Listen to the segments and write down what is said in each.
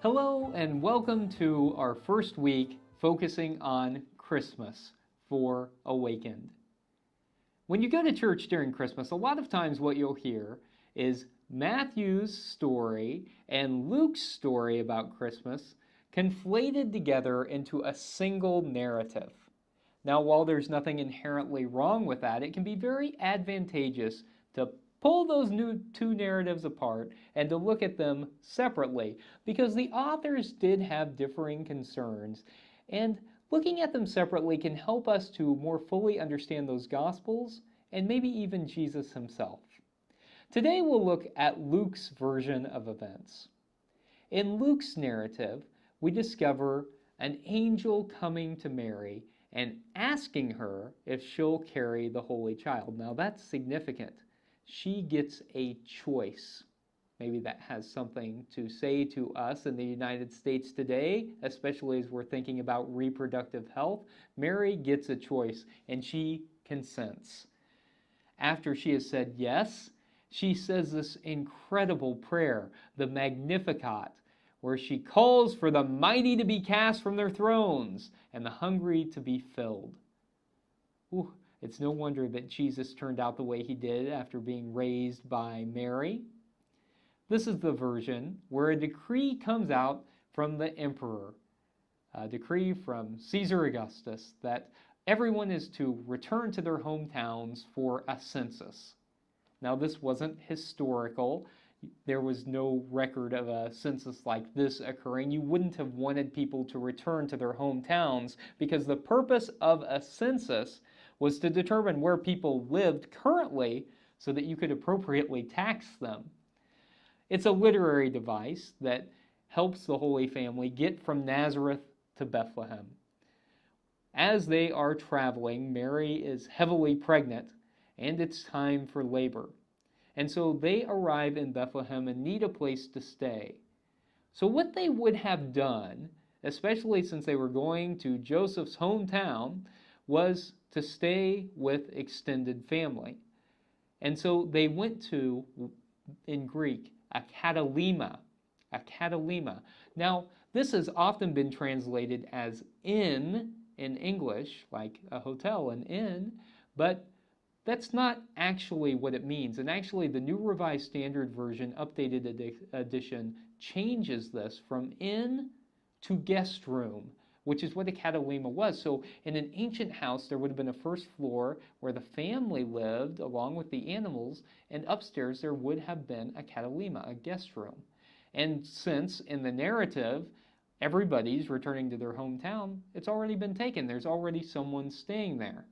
Hello and welcome to our first week focusing on Christmas for Awakened. When you go to church during Christmas, a lot of times what you'll hear is Matthew's story and Luke's story about Christmas conflated together into a single narrative. Now, while there's nothing inherently wrong with that, it can be very advantageous to pull those two narratives apart and to look at them separately, because the authors did have differing concerns, and looking at them separately can help us to more fully understand those Gospels and maybe even Jesus himself. Today we'll look at Luke's version of events. In Luke's narrative, we discover an angel coming to Mary and asking her if she'll carry the Holy Child. Now that's significant. She gets a choice. Maybe that has something to say to us in the United States today, especially as we're thinking about reproductive health. Mary gets a choice, and she consents. After she has said yes, she says this incredible prayer, the Magnificat, where she calls for the mighty to be cast from their thrones and the hungry to be filled. Ooh. It's no wonder that Jesus turned out the way he did after being raised by Mary. This is the version where a decree comes out from the emperor, a decree from Caesar Augustus that everyone is to return to their hometowns for a census. Now, this wasn't historical. There was no record of a census like this occurring. You wouldn't have wanted people to return to their hometowns, because the purpose of a census was to determine where people lived currently so that you could appropriately tax them. It's a literary device that helps the Holy Family get from Nazareth to Bethlehem. As they are traveling, Mary is heavily pregnant, and it's time for labor. And so they arrive in Bethlehem and need a place to stay. So what they would have done, especially since they were going to Joseph's hometown, was to stay with extended family. And so they went to, in Greek, a katalima. A katalima. Now, this has often been translated as inn in English, like a hotel, an inn, but that's not actually what it means. And actually, the New Revised Standard Version, updated edition, changes this from inn to guest room, which is what a katalima was. So in an ancient house, there would have been a first floor where the family lived along with the animals, and upstairs there would have been a katalima, a guest room. And since in the narrative, everybody's returning to their hometown, it's already been taken. There's already someone staying there.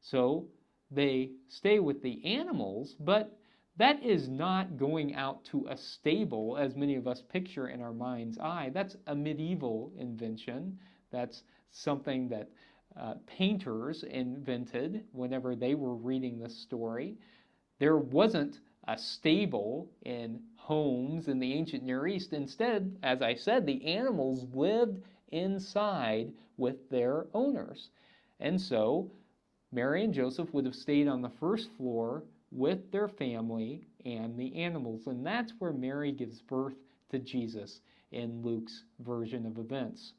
So they stay with the animals, but that is not going out to a stable as many of us picture in our mind's eye. That's a medieval invention. That's something that painters invented whenever they were reading this story. There wasn't a stable in homes in the ancient Near East. Instead, as I said, the animals lived inside with their owners. And so Mary and Joseph would have stayed on the first floor with their family and the animals. And that's where Mary gives birth to Jesus in Luke's version of events.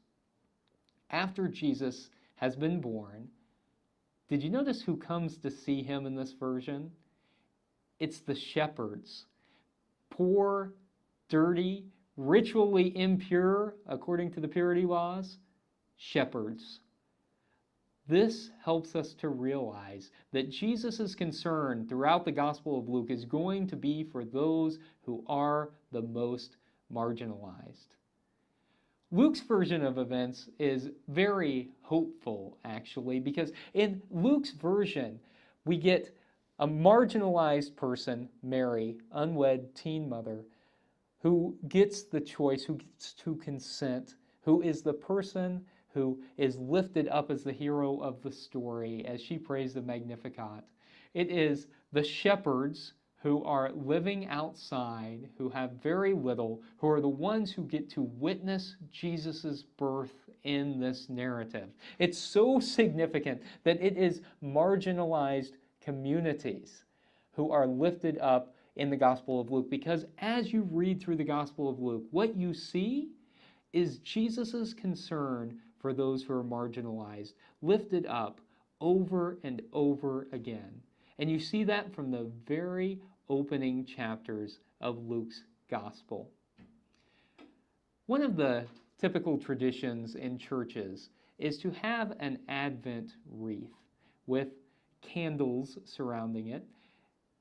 After Jesus has been born, did you notice who comes to see him in this version? It's the shepherds. Poor, dirty, ritually impure, according to the purity laws, shepherds. This helps us to realize that Jesus' concern throughout the Gospel of Luke is going to be for those who are the most marginalized. Luke's version of events is very hopeful, actually, because in Luke's version, we get a marginalized person, Mary, unwed teen mother, who gets the choice, who gets to consent, who is the person who is lifted up as the hero of the story as she prays the Magnificat. It is the shepherds who are living outside, who have very little, who are the ones who get to witness Jesus' birth in this narrative. It's so significant that it is marginalized communities who are lifted up in the Gospel of Luke, because as you read through the Gospel of Luke, what you see is Jesus' concern for those who are marginalized, lifted up over and over again. And you see that from the very opening chapters of Luke's Gospel. One of the typical traditions in churches is to have an Advent wreath with candles surrounding it.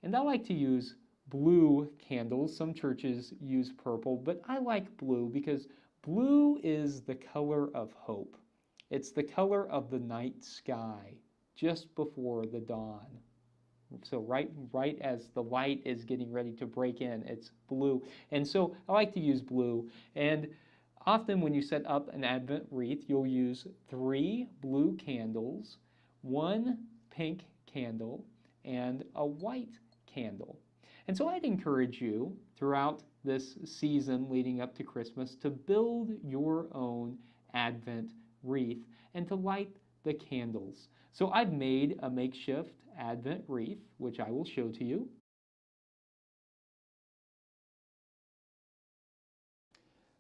And I like to use blue candles. Some churches use purple, but I like blue because blue is the color of hope. It's the color of the night sky just before the dawn. So right as the light is getting ready to break in, it's blue. And so I like to use blue. And often when you set up an Advent wreath, you'll use 3 blue candles, 1 pink candle, and a white candle. And so I'd encourage you throughout this season leading up to Christmas to build your own Advent wreath and to light the candles. So I've made a makeshift Advent wreath, which I will show to you.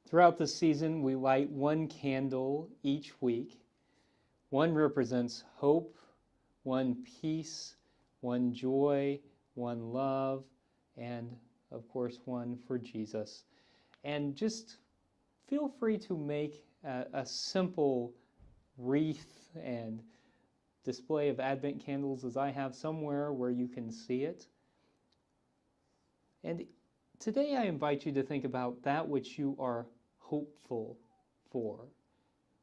Throughout the season, we light 1 candle each week. 1 represents hope, 1 peace, 1 joy, 1 love, and of course 1 for Jesus. And just feel free to make a simple wreath and display of Advent candles as I have somewhere where you can see it. And today I invite you to think about that which you are hopeful for.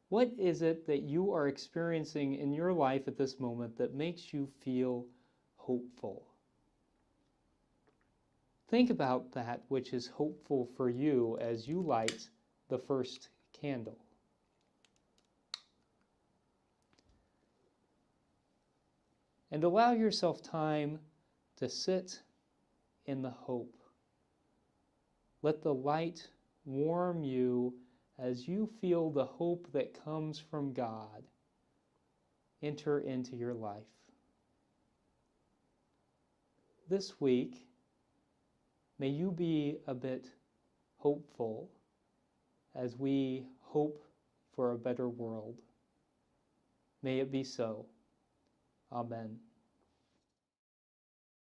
What is it that you are experiencing in your life at this moment that makes you feel hopeful? Think about that which is hopeful for you as you light the first candle. And allow yourself time to sit in the hope. Let the light warm you as you feel the hope that comes from God enter into your life. This week, may you be a bit hopeful as we hope for a better world. May it be so. Amen.